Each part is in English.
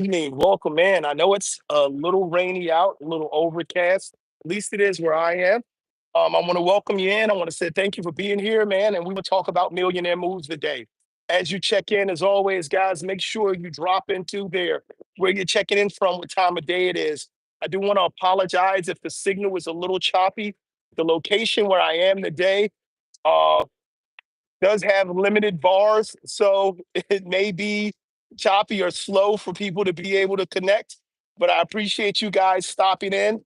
Evening. Welcome in. I know it's a little rainy out, a little overcast. At least it is where I am. I want to welcome you in. I want to say thank you for being here, man. And we will talk about millionaire moves today. As you check in, as always, guys, make sure you drop into there where you're checking in from, what time of day it is. I do want to apologize if the signal is a little choppy. The location where I am today, uh, does have limited bars, so it may be choppy or slow for people to be able to connect. But I appreciate you guys stopping in,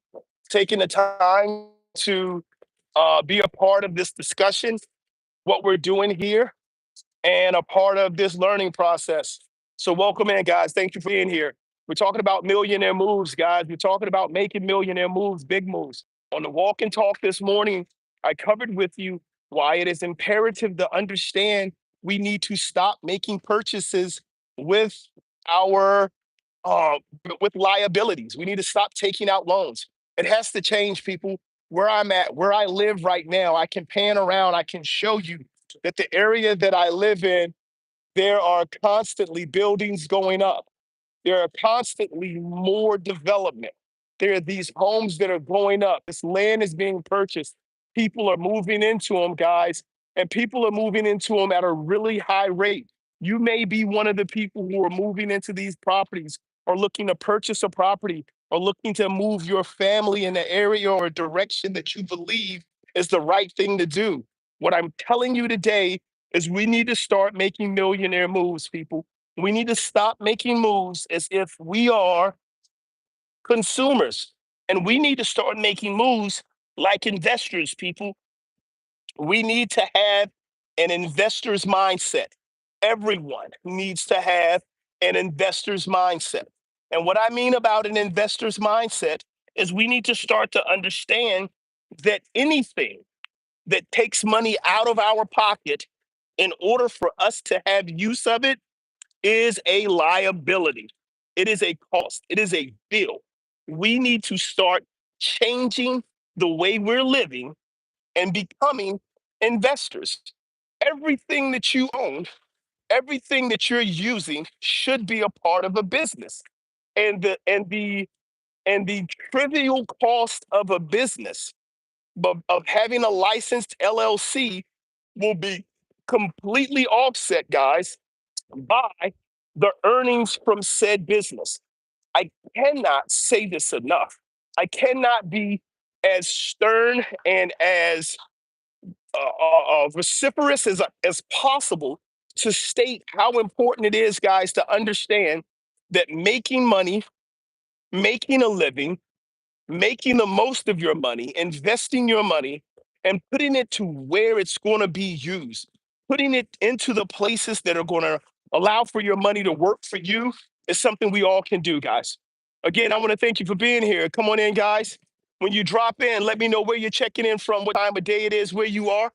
taking the time to be a part of this discussion, what we're doing here, and a part of this learning process. So, welcome in, guys. Thank you for being here. We're talking about millionaire moves, guys. We're talking about making millionaire moves, big moves. On the walk and talk this morning, I covered with you why it is imperative to understand we need to stop making purchases with our uh, with liabilities. We need to stop taking out loans. It has to change, people. Where I'm at, where I live right now, I can pan around, I can show you that the area that I live in, there are constantly buildings going up. There are constantly more development. There are these homes that are going up. This land is being purchased. People are moving into them, guys, and people are moving into them at a really high rate. You may be one of the people who are moving into these properties or looking to purchase a property or looking to move your family in an area or a direction that you believe is the right thing to do. What I'm telling you today is we need to start making millionaire moves, people. We need to stop making moves as if we are consumers. And we need to start making moves like investors, people. We need to have an investor's mindset. Everyone needs to have an investor's mindset. And what I mean about an investor's mindset is we need to start to understand that anything that takes money out of our pocket in order for us to have use of it is a liability. It is a cost. It is a bill. We need to start changing the way we're living and becoming investors. Everything that you own, everything that you're using should be a part of a business. And the trivial cost of a business, but of having a licensed LLC, will be completely offset, guys, by the earnings from said business. I cannot say this enough. I cannot be as stern and as vociferous as possible to state how important it is, guys, to understand that making money, making a living, making the most of your money, investing your money, and putting it to where it's going to be used, putting it into the places that are going to allow for your money to work for you is something we all can do, guys. Again, I want to thank you for being here. Come on in, guys. When you drop in, let me know where you're checking in from, what time of day it is, where you are.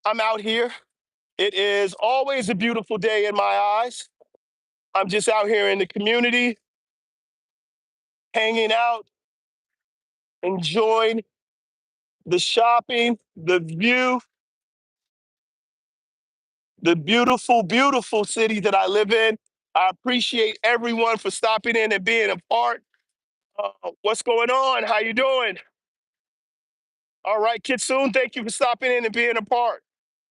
I'm out here. It is always a beautiful day in my eyes. I'm just out here in the community, hanging out, enjoying the shopping, the view, the beautiful, beautiful city that I live in. I appreciate everyone for stopping in and being a part. What's going on? How you doing? All right, Kitsoon, thank you for stopping in and being a part.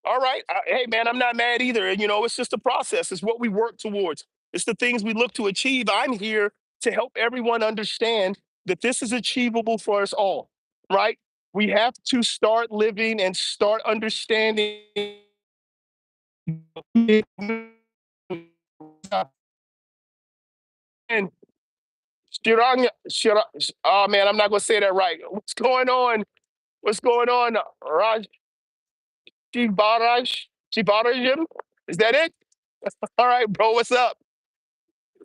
All right. Hey, man, I'm not mad either. And, it's just a process. It's what we work towards. It's the things we look to achieve. I'm here to help everyone understand that this is achievable for us all, right? We have to start living and start understanding. And oh man, I'm not gonna say that right. What's going on? What's going on? Raj Shibaraj Shibarajim? Is that it? All right, bro. What's up?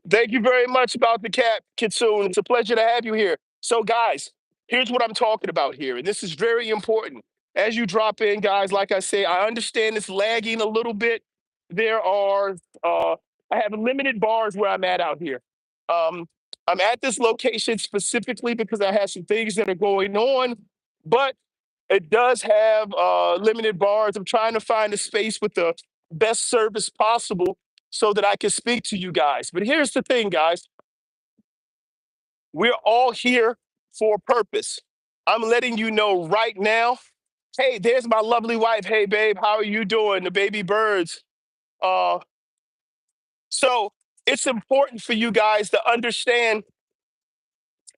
Thank you very much about the cat, Kitsune. It's a pleasure to have you here. So, guys, here's what I'm talking about here, and this is very important. As you drop in, guys, like I say, I understand it's lagging a little bit. There are, I have limited bars where I'm at out here. Um, I'm at this location specifically because I have some things that are going on, but it does have limited bars. I'm trying to find a space with the best service possible so that I can speak to you guys. But here's the thing, guys. We're all here for a purpose. I'm letting you know right now. Hey, there's my lovely wife. Hey, babe, how are you doing? The baby birds. Uh, so it's important for you guys to understand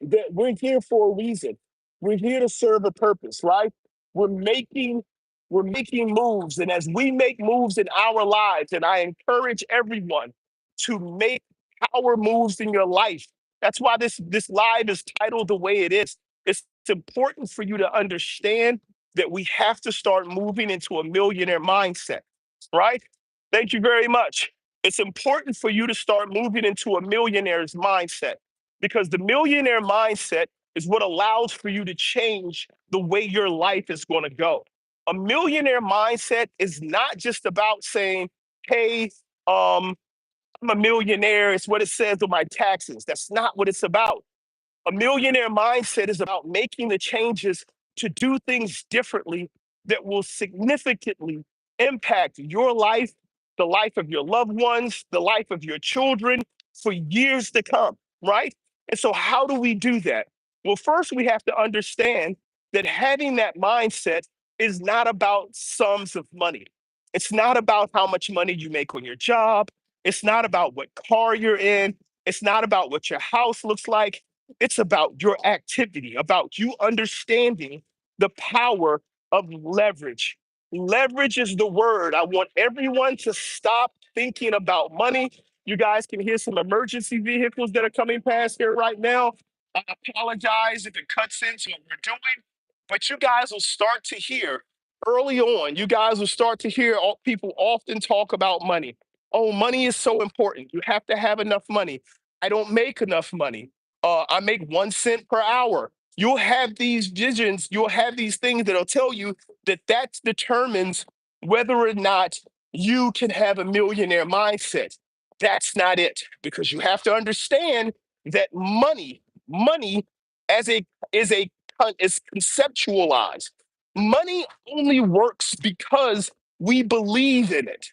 that we're here for a reason. We're here to serve a purpose, right? We're making we're making moves, and as we make moves in our lives, and I encourage everyone to make power moves in your life. That's why this live is titled the way it is. It's important for you to understand that we have to start moving into a millionaire mindset, right? Thank you very much. It's important for you to start moving into a millionaire's mindset because the millionaire mindset is what allows for you to change the way your life is going to go. A millionaire mindset is not just about saying, hey, I'm a millionaire. It's what it says on my taxes. That's not what it's about. A millionaire mindset is about making the changes to do things differently that will significantly impact your life, the life of your loved ones, the life of your children for years to come, right? And so, how do we do that? Well, first, we have to understand that having that mindset is not about sums of money. It's not about how much money you make on your job. It's not about what car you're in. It's not about what your house looks like. It's about your activity, about you understanding the power of leverage. Leverage is the word. I want everyone to stop thinking about money. You guys can hear some emergency vehicles that are coming past here right now. I apologize if it cuts into what we're doing, but you guys will start to hear early on, you guys will start to hear people often talk about money. Oh, money is so important. You have to have enough money. I don't make enough money. I make 1 cent per hour. You'll have these visions, you'll have these things that'll tell you that that determines whether or not you can have a millionaire mindset. That's not it, because you have to understand that money as a is a is conceptualized. Money only works because we believe in it,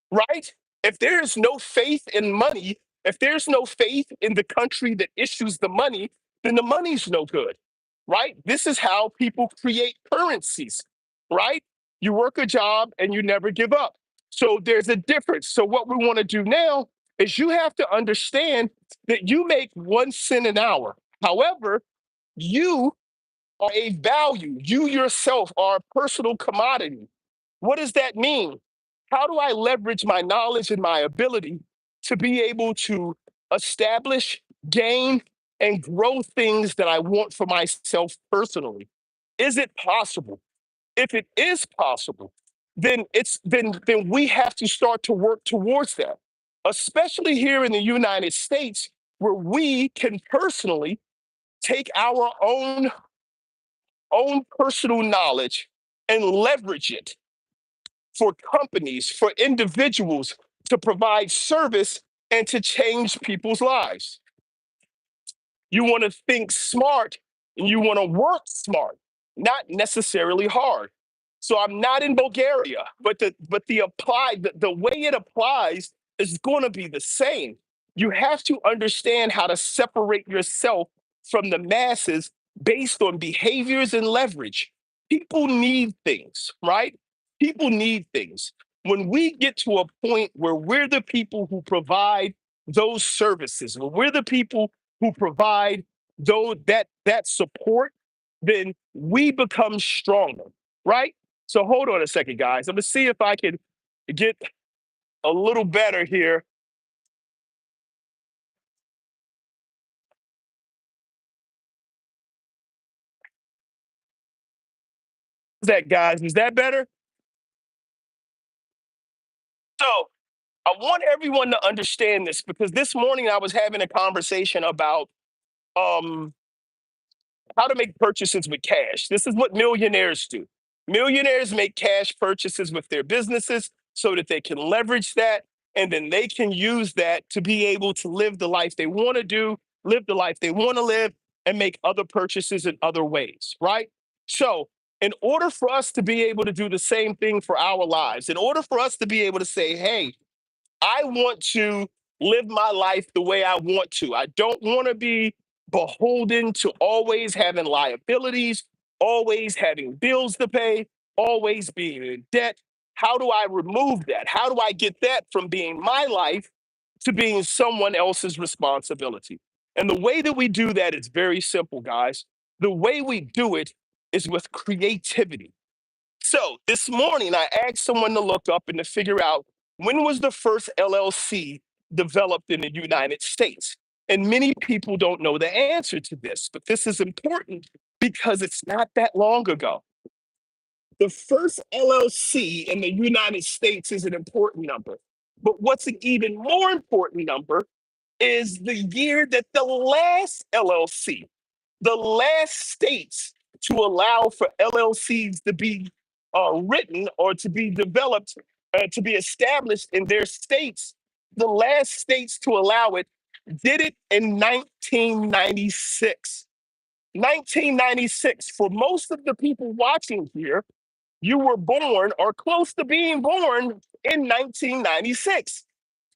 right? If there's no faith in money, if there's no faith in the country that issues the money, then the money's no good, right? This is how people create currencies, right? You work a job and you never give up. So there's a difference. So what we want to do now is you have to understand that you make 1 cent an hour. However, you are a value. You yourself are a personal commodity. What does that mean? How do I leverage my knowledge and my ability to be able to establish, gain, and grow things that I want for myself personally? Is it possible? If it is possible, then we have to start to work towards that, especially here in the United States, where we can personally take our own personal knowledge and leverage it for companies, for individuals to provide service and to change people's lives. You want to think smart and you want to work smart, not necessarily hard. So I'm not in Bulgaria, but the way it applies is going to be the same. You have to understand how to separate yourself from the masses based on behaviors and leverage. People need things, right? People need things. When we get to a point where we're the people who provide those services, when we're the people who provide that support, then we become stronger, right? So hold on a second, guys. I'm gonna see if I can get a little better here. Is that, guys? Is that better? So I want everyone to understand this because this morning I was having a conversation about um how to make purchases with cash. This is what millionaires do. Millionaires make cash purchases with their businesses so that they can leverage that and then they can use that to be able to live the life they want to do, live the life they want to live, and make other purchases in other ways, right? So, in order for us to be able to do the same thing for our lives, in order for us to be able to say, hey, I want to live my life the way I want to. I don't want to be beholden to always having liabilities, always having bills to pay, always being in debt. How do I remove that? How do I get that from being my life to being someone else's responsibility? And the way that we do that is very simple, guys. The way we do it is with creativity. So this morning, I asked someone to look up and to figure out when was the first LLC developed in the United States. And many people don't know the answer to this, but this is important because it's not that long ago. The first LLC in the United States is an important number. But what's an even more important number is the year that the last LLC, the last states to allow for LLCs to be written or to be developed, to be established in their states, the last states to allow it did it in 1996. 1996. For most of the people watching here, you were born or close to being born in 1996,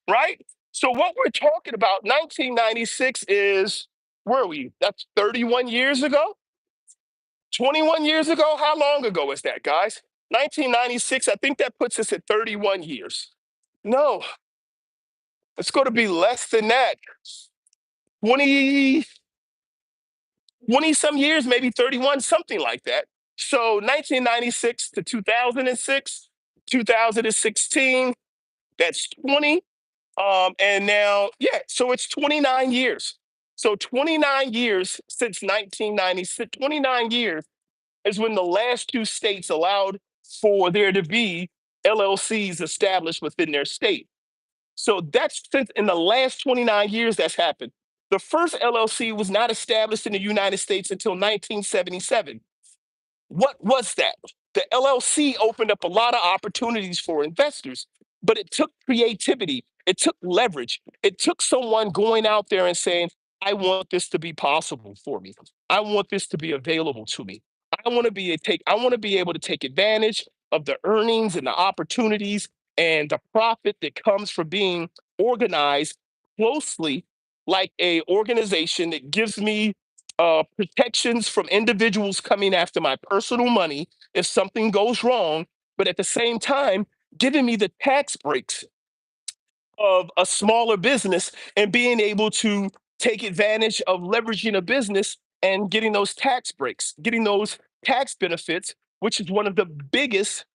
right? So what we're talking about, 1996 is, where are we? That's 31 years ago, 21 years ago. How long ago is that, guys? 1996, I think that puts us at 31 years. No, it's going to be less than that. 20, 20 some years, maybe 31, something like that. So 1996 to 2006, 2016, that's 20. And now, yeah, so it's 29 years. So 29 years since 1996, 29 years is when the last two states allowed for there to be LLCs established within their state. So that's since in the last 29 years that's happened. The first LLC was not established in the United States until 1977. What was that? The LLC opened up a lot of opportunities for investors, but it took creativity, it took leverage, it took someone going out there and saying, I want this to be possible for me. I want this to be available to me. I want to be able to take advantage of the earnings and the opportunities and the profit that comes from being organized closely like a organization that gives me protections from individuals coming after my personal money if something goes wrong, but at the same time, giving me the tax breaks of a smaller business and being able to take advantage of leveraging a business and getting those tax breaks, getting those tax benefits, which is one of the biggest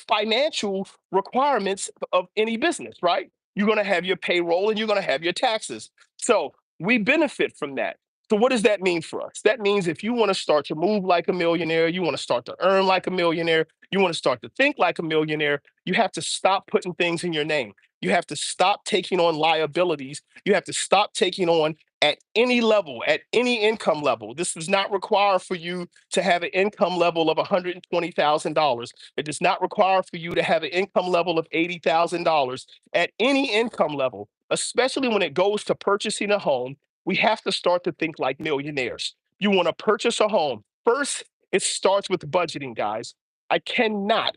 financial requirements of any business, right? You're going to have your payroll and you're going to have your taxes. So we benefit from that. So what does that mean for us? That means if you want to start to move like a millionaire, you want to start to earn like a millionaire, you want to start to think like a millionaire, you have to stop putting things in your name. You have to stop taking on liabilities. You have to stop taking on at any level, at any income level. This does not require for you to have an income level of $120,000. It does not require for you to have an income level of $80,000. At any income level, especially when it goes to purchasing a home, we have to start to think like millionaires. You want to purchase a home. First, it starts with budgeting, guys. I cannot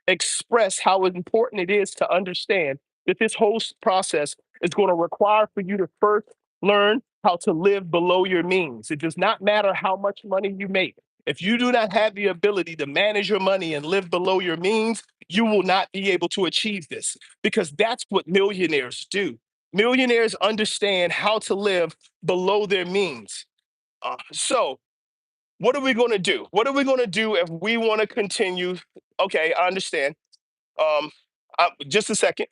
express how important it is to understand that this whole process is going to require for you to first learn how to live below your means. It does not matter how much money you make. If you do not have the ability to manage your money and live below your means, you will not be able to achieve this because that's what millionaires do. Millionaires understand how to live below their means. So, what are we going to do? What are we going to do if we want to continue? Okay, I understand. Just a second.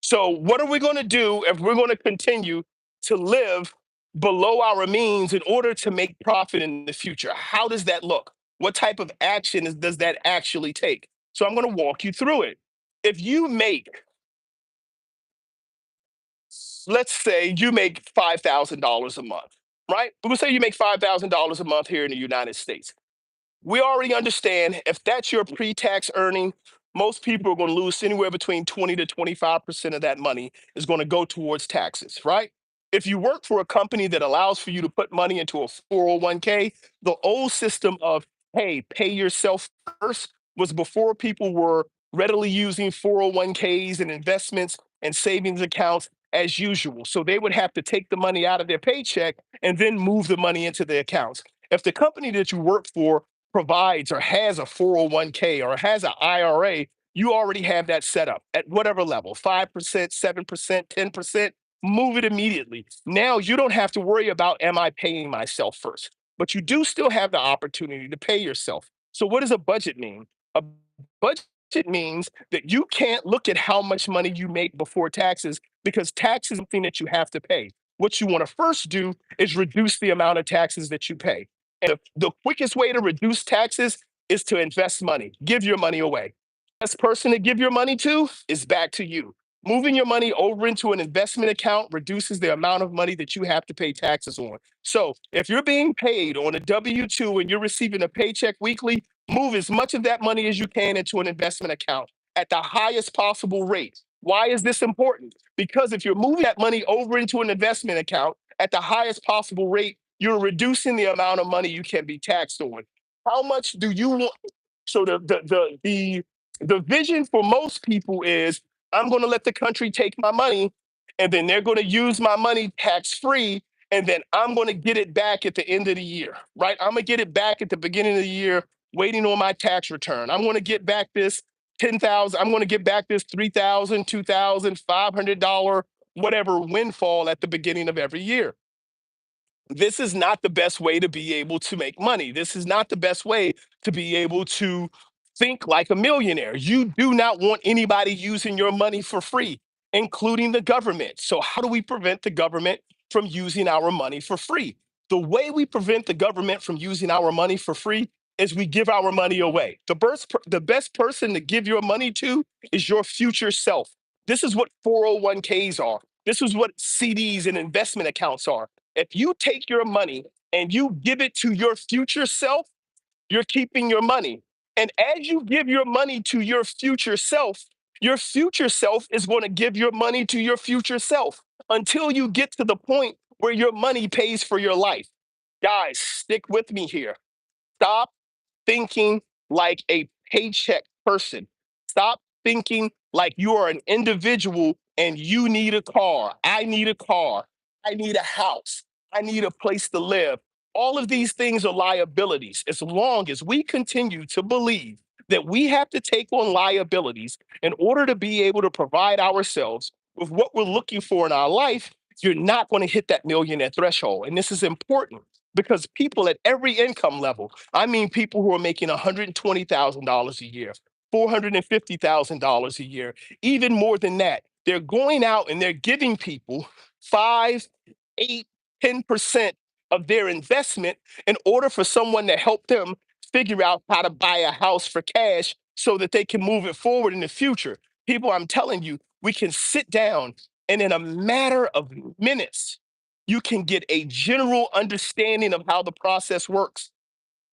So, what are we going to do if we're going to continue to live below our means in order to make profit in the future? How does that look? What type of action does that actually take? So, I'm going to walk you through it. If you make, let's say you make $5,000 a month, right? We'll say you make $5,000 a month here in the United States. We already understand if that's your pre-tax earning, most people are going to lose anywhere between 20 to 25% of that money is going to go towards taxes, right? If you work for a company that allows for you to put money into a 401k, the old system of, hey, pay yourself first was before people were readily using 401ks and investments and savings accounts as usual. So they would have to take the money out of their paycheck and then move the money into the accounts. If the company that you work for provides or has a 401k or has an IRA, you already have that set up at whatever level, 5%, 7%, 10%. Move it immediately. Now you don't have to worry about, am I paying myself first? But you do still have the opportunity to pay yourself. So, what does a budget mean? A budget means that you can't look at how much money you make before taxes because tax is something that you have to pay. What you want to first do is reduce the amount of taxes that you pay. And the quickest way to reduce taxes is to invest money, give your money away. Best person to give your money to is back to you. Moving your money over into an investment account reduces the amount of money that you have to pay taxes on. So if you're being paid on a W 2 and you're receiving a paycheck weekly, move as much of that money as you can into an investment account at the highest possible rate. Why is this important? Because if you're moving that money over into an investment account at the highest possible rate, you're reducing the amount of money you can be taxed on. How much do you want? So the vision for most people is, I'm going to let the country take my money, and then they're going to use my money tax free, and then I'm going to get it back at the end of the year, right? I'm going to get it back at the beginning of the year, waiting on my tax return. I'm going to get back this 10,000. I'm going to get back this 3,000, 2,000, $500, whatever windfall at the beginning of every year. This is not the best way to be able to make money. This is not the best way to be able to think like a millionaire. You do not want anybody using your money for free, including the government. So, how do we prevent the government from using our money for free? The way we prevent the government from using our money for free is we give our money away. The best person to give your money to is your future self. This is what 401ks are. This is what CDs and investment accounts are. If you take your money and you give it to your future self, you're keeping your money. And as you give your money to your future self is going to give your money to your future self until you get to the point where your money pays for your life. Guys, stick with me here. Stop thinking like a paycheck person. Stop thinking like you are an individual and you need a car. I need a car. I need a house. I need a place to live. All of these things are liabilities. As long as we continue to believe that we have to take on liabilities in order to be able to provide ourselves with what we're looking for in our life, you're not going to hit that millionaire threshold. And this is important because people at every income level, I mean, people who are making $120,000 a year, $450,000 a year, even more than that, they're going out and they're giving people 5, 8, 10% of their investment in order for someone to help them figure out how to buy a house for cash so that they can move it forward in the future. People, I'm telling you, we can sit down and in a matter of minutes, you can get a general understanding of how the process works.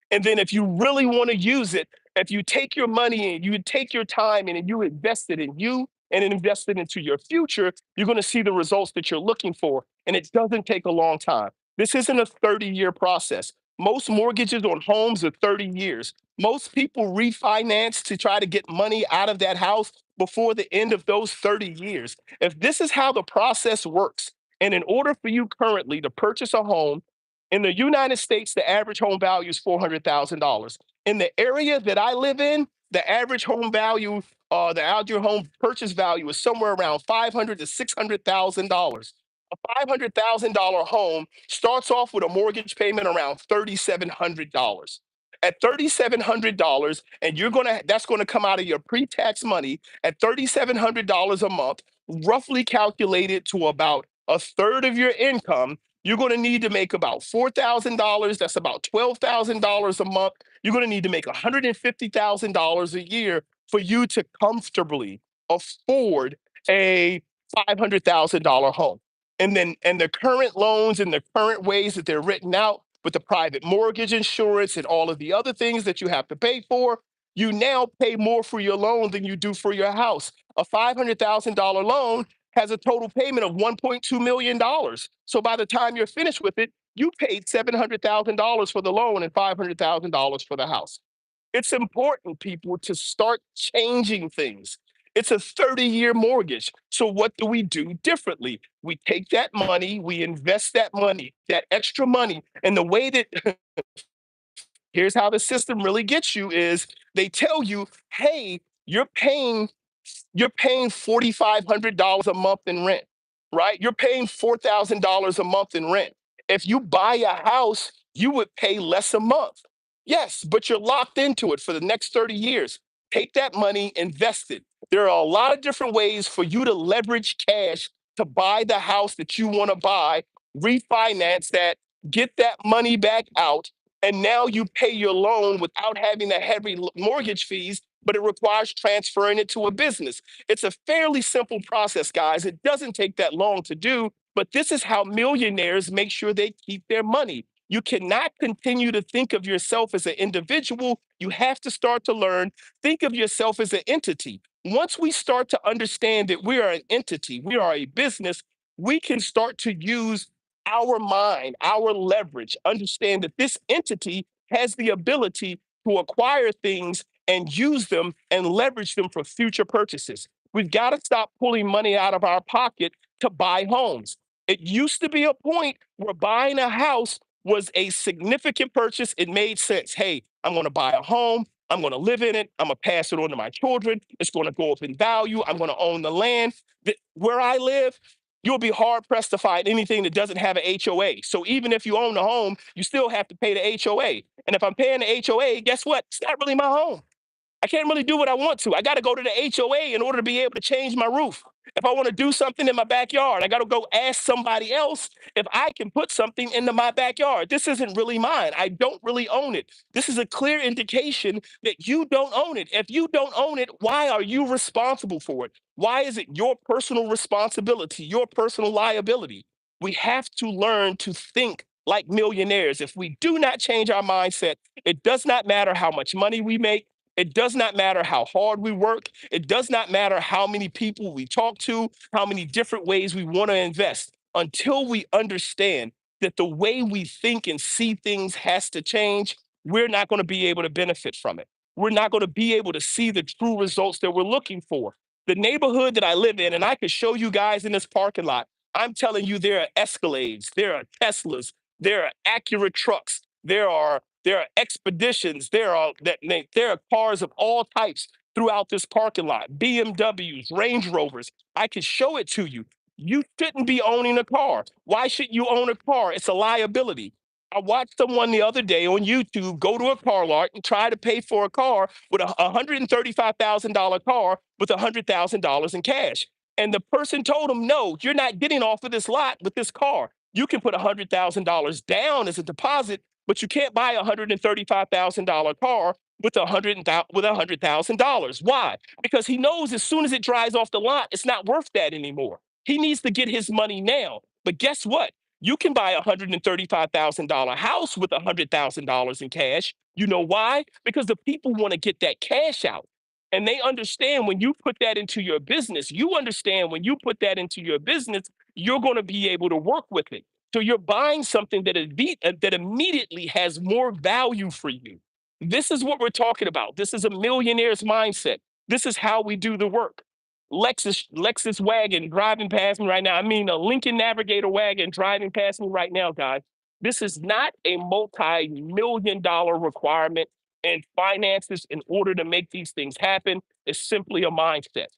And then if you really want to use it, if you take your money and you take your time and you invest it in you and invest it into your future, you're going to see the results that you're looking for. And it doesn't take a long time. This isn't a 30-year process. Most mortgages on homes are 30 years. Most people refinance to try to get money out of that house before the end of those 30 years. If this is how the process works, and in order for you currently to purchase a home, in the United States, the average home value is $400,000. In the area that I live in, the average home value, the average home purchase value is somewhere around $500 to $600,000. A $500,000 home starts off with a mortgage payment around $3,700. At $3,700, and that's gonna come out of your pre-tax money at $3,700 a month, roughly calculated to about a third of your income. You're going to need to make about $4,000. That's about $12,000 a month. You're going to need to make $150,000 a year for you to comfortably afford a $500,000 home. And the current loans and the current ways that they're written out with the private mortgage insurance and all of the other things that you have to pay for, you now pay more for your loan than you do for your house. A $500,000 loan has a total payment of $1.2 million. So by the time you're finished with it, you paid $700,000 for the loan and $500,000 for the house. It's important, people, to start changing things. It's a 30-year mortgage. So what do we do differently? We take that money, we invest that money, that extra money. And the way that here's how the system really gets you is they tell you, hey, you're paying you're paying $4,500 a month in rent, right? You're paying $4,000 a month in rent. If you buy a house, you would pay less a month. Yes, but you're locked into it for the next 30 years. Take that money, invest it. There are a lot of different ways for you to leverage cash to buy the house that you want to buy, refinance that, get that money back out, and now you pay your loan without having the heavy mortgage fees, but it requires transferring it to a business. It's a fairly simple process, guys. It doesn't take that long to do, but this is how millionaires make sure they keep their money. You cannot continue to think of yourself as an individual. You have to start to learn, think of yourself as an entity. Once we start to understand that we are an entity, we are a business, we can start to use our mind, our leverage, understand that this entity has the ability to acquire things and use them and leverage them for future purchases. We've got to stop pulling money out of our pocket to buy homes. It used to be a point where buying a house was a significant purchase. It made sense. Hey, I'm going to buy a home. I'm going to live in it. I'm going to pass it on to my children. It's going to go up in value. I'm going to own the land. Where I live, you'll be hard pressed to find anything that doesn't have an HOA. So even if you own the home, you still have to pay the HOA. And if I'm paying the HOA, guess what? It's not really my home. I can't really do what I want to. I got to go to the HOA in order to be able to change my roof. If I want to do something in my backyard, I got to go ask somebody else if I can put something into my backyard. This isn't really mine. I don't really own it. This is a clear indication that you don't own it. If you don't own it, why are you responsible for it? Why is it your personal responsibility, your personal liability? We have to learn to think like millionaires. If we do not change our mindset, it does not matter how much money we make. It does not matter how hard we work. It does not matter how many people we talk to, how many different ways we want to invest. Until we understand that the way we think and see things has to change, we're not going to be able to benefit from it. We're not going to be able to see the true results that we're looking for. The neighborhood that I live in, and I could show you guys in this parking lot, I'm telling you, there are Escalades, there are Teslas, there are Acura trucks, there are expeditions. There are cars of all types throughout this parking lot. BMWs, Range Rovers. I can show it to you. You shouldn't be owning a car. Why should you own a car? It's a liability. I watched someone the other day on YouTube go to a car lot and try to pay for a car with a $135,000 car with $100,000 in cash. And the person told him, no, you're not getting off of this lot with this car. You can put $100,000 down as a deposit, but you can't buy a $135,000 car with $100,000. Why? Because he knows as soon as it dries off the lot, it's not worth that anymore. He needs to get his money now. But guess what? You can buy a $135,000 house with $100,000 in cash. You know why? Because the people want to get that cash out. And they understand when you put that into your business, you understand when you put that into your business, you're going to be able to work with it. So you're buying something that immediately has more value for you. This is what we're talking about. This is a millionaire's mindset. This is how we do the work. Lexus wagon driving past me right now. I mean, a Lincoln Navigator wagon driving past me right now, guys. This is not a multi-million dollar requirement and finances in order to make these things happen. It's simply a mindset.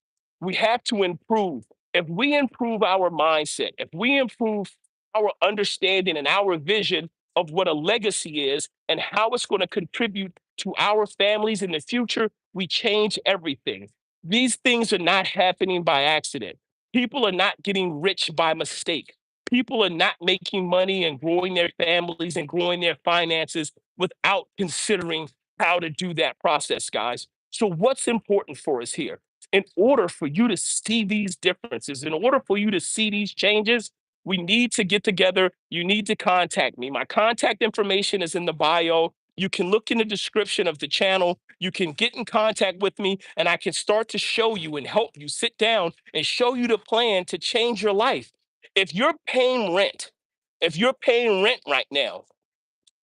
We have to improve. If we improve our mindset, if we improve our understanding and our vision of what a legacy is and how it's going to contribute to our families in the future, we change everything. These things are not happening by accident. People are not getting rich by mistake. People are not making money and growing their families and growing their finances without considering how to do that process, guys. So, what's important for us here? In order for you to see these differences, in order for you to see these changes, we need to get together. You need to contact me. My contact information is in the bio. You can look in the description of the channel. You can get in contact with me, and I can start to show you and help you sit down and show you the plan to change your life. If you're paying rent, if you're paying rent right now,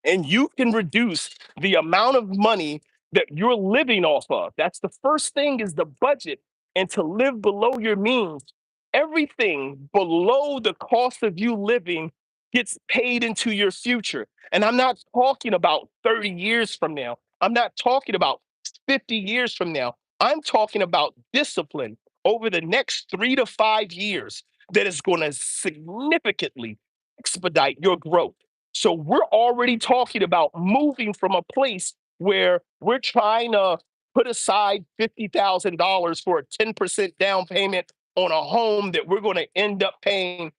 and you can reduce the amount of money that you're living off of, that's the first thing is the budget. and to live below your means, everything below the cost of you living gets paid into your future. And I'm not talking about 30 years from now. I'm not talking about 50 years from now. I'm talking about discipline over the next 3 to 5 years that is going to significantly expedite your growth. So we're already talking about moving from a place where we're trying to put aside $50,000 for a 10% down payment on a home that we're going to end up paying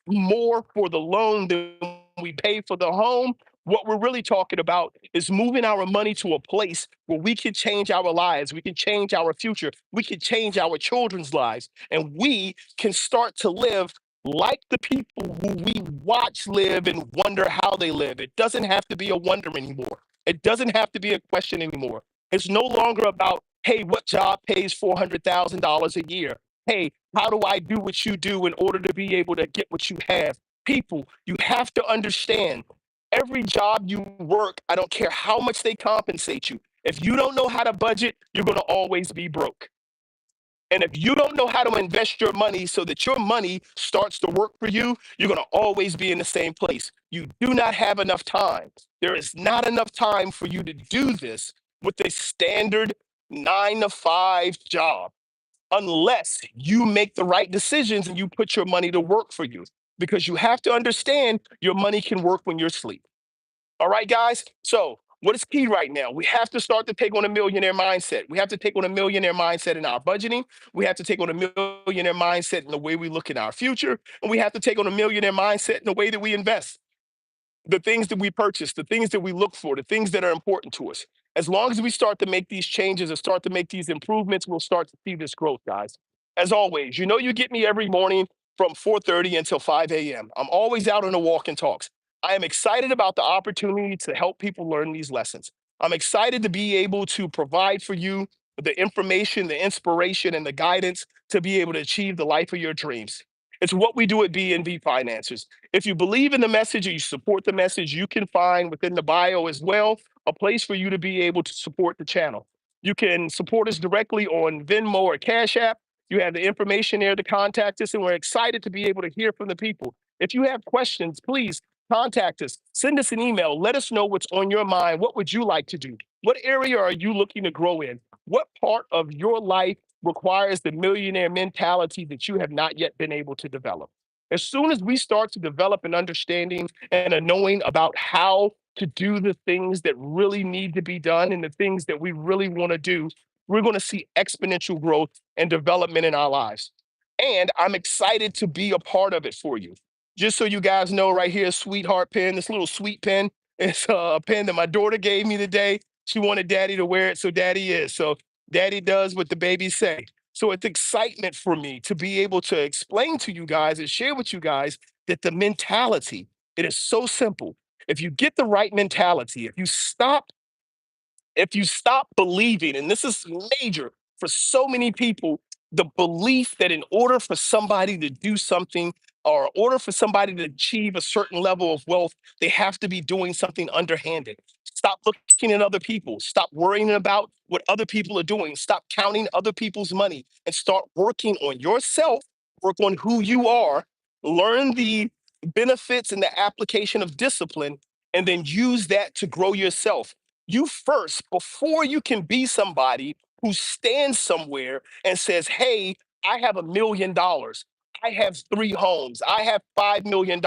more for the loan than we pay for the home. What we're really talking about is moving our money to a place where we can change our lives, we can change our future, we can change our children's lives, and we can start to live like the people who we watch live and wonder how they live. It doesn't have to be a wonder anymore. It doesn't have to be a question anymore. It's no longer about, hey, what job pays $400,000 a year? Hey, how do I do what you do in order to be able to get what you have? People, you have to understand every job you work, I don't care how much they compensate you. If you don't know how to budget, you're going to always be broke. And if you don't know how to invest your money so that your money starts to work for you, you're going to always be in the same place. You do not have enough time. There is not enough time for you to do this with a standard 9 to 5 job unless you make the right decisions and you put your money to work for you. Because you have to understand your money can work when you're asleep. All right, guys? So, what is key right now? We have to start to take on a millionaire mindset. We have to take on a millionaire mindset in our budgeting. We have to take on a millionaire mindset in the way we look at our future. And we have to take on a millionaire mindset in the way that we invest, the things that we purchase, the things that we look for, the things that are important to us. As long as we start to make these changes and start to make these improvements, we'll start to see this growth, guys. As always, you know you get me every morning from 4:30 until 5 a.m. I'm always out on the walk and talks. I am excited about the opportunity to help people learn these lessons. I'm excited to be able to provide for you the information, the inspiration, and the guidance to be able to achieve the life of your dreams. It's what we do at BNV Financiers. If you believe in the message or you support the message, you can find within the bio as well a place for you to be able to support the channel. You can support us directly on Venmo or Cash App. You have the information there to contact us, and we're excited to be able to hear from the people. If you have questions, please contact us. Send us an email. Let us know what's on your mind. What would you like to do? What area are you looking to grow in? What part of your life requires the millionaire mentality that you have not yet been able to develop? As soon as we start to develop an understanding and a knowing about how to do the things that really need to be done and the things that we really want to do, we're going to see exponential growth and development in our lives. And I'm excited to be a part of it for you. Just so you guys know, right here, sweetheart pen, this little sweet pen, it's a pen that my daughter gave me today. She wanted daddy to wear it, so daddy is. So daddy does what the babies say. So it's excitement for me to be able to explain to you guys and share with you guys that the mentality, it is so simple. If you get the right mentality, if you stop believing, and this is major for so many people, the belief that in order for somebody to do something or in order for somebody to achieve a certain level of wealth, they have to be doing something underhanded. Stop looking at other people. Stop worrying about what other people are doing. Stop counting other people's money and start working on yourself, work on who you are, learn the benefits and the application of discipline, and then use that to grow yourself. You first, before you can be somebody who stands somewhere and says, hey, I have $1 million. I have 3 homes. I have $5 million.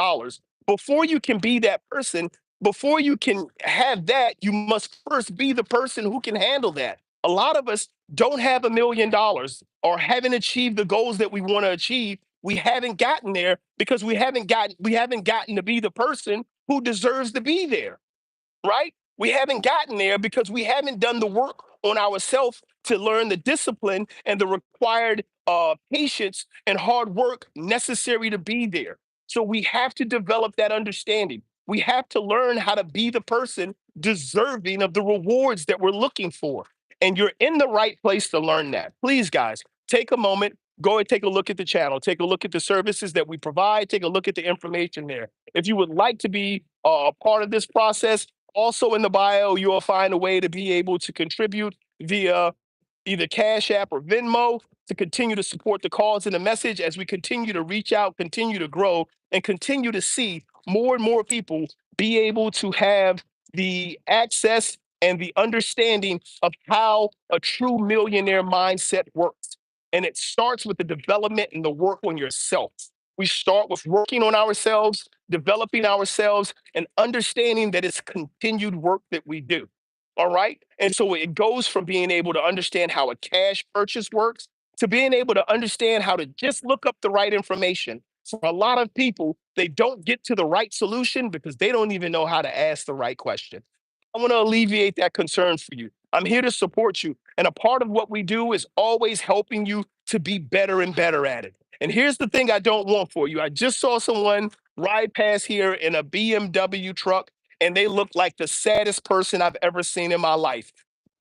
Before you can be that person, before you can have that, you must first be the person who can handle that. A lot of us don't have $1 million or haven't achieved the goals that we want to achieve. We haven't gotten there because we haven't gotten to be the person who deserves to be there, right? We haven't gotten there because we haven't done the work on ourselves to learn the discipline and the required patience and hard work necessary to be there. So we have to develop that understanding. We have to learn how to be the person deserving of the rewards that we're looking for. And you're in the right place to learn that. Please, guys, take a moment, go and take a look at the channel, take a look at the services that we provide, take a look at the information there. If you would like to be a part of this process, also in the bio, you will find a way to be able to contribute via either Cash App or Venmo, to continue to support the cause and the message as we continue to reach out, continue to grow, and continue to see more and more people be able to have the access and the understanding of how a true millionaire mindset works. And it starts with the development and the work on yourself. We start with working on ourselves, developing ourselves, and understanding that it's continued work that we do. All right. And so it goes from being able to understand how a cash purchase works to being able to understand how to just look up the right information. For a lot of people, they don't get to the right solution because they don't even know how to ask the right question. I want to alleviate that concern for you. I'm here to support you. And a part of what we do is always helping you to be better and better at it. And here's the thing I don't want for you. I just saw someone ride past here in a BMW truck, and they look like the saddest person I've ever seen in my life.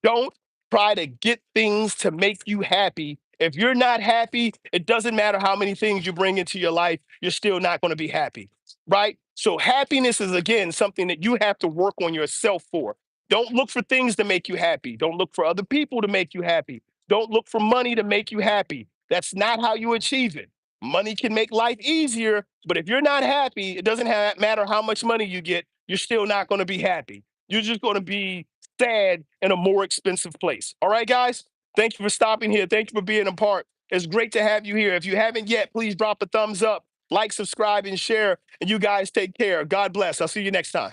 Don't try to get things to make you happy. If you're not happy, it doesn't matter how many things you bring into your life, you're still not going to be happy, right? So, happiness is again something that you have to work on yourself for. Don't look for things to make you happy. Don't look for other people to make you happy. Don't look for money to make you happy. That's not how you achieve it. Money can make life easier, but if you're not happy, it doesn't matter how much money you get, you're still not going to be happy. You're just going to be sad in a more expensive place. All right, guys? Thank you for stopping here. Thank you for being a part. It's great to have you here. If you haven't yet, please drop a thumbs up, like, subscribe, and share. And you guys take care. God bless. I'll see you next time.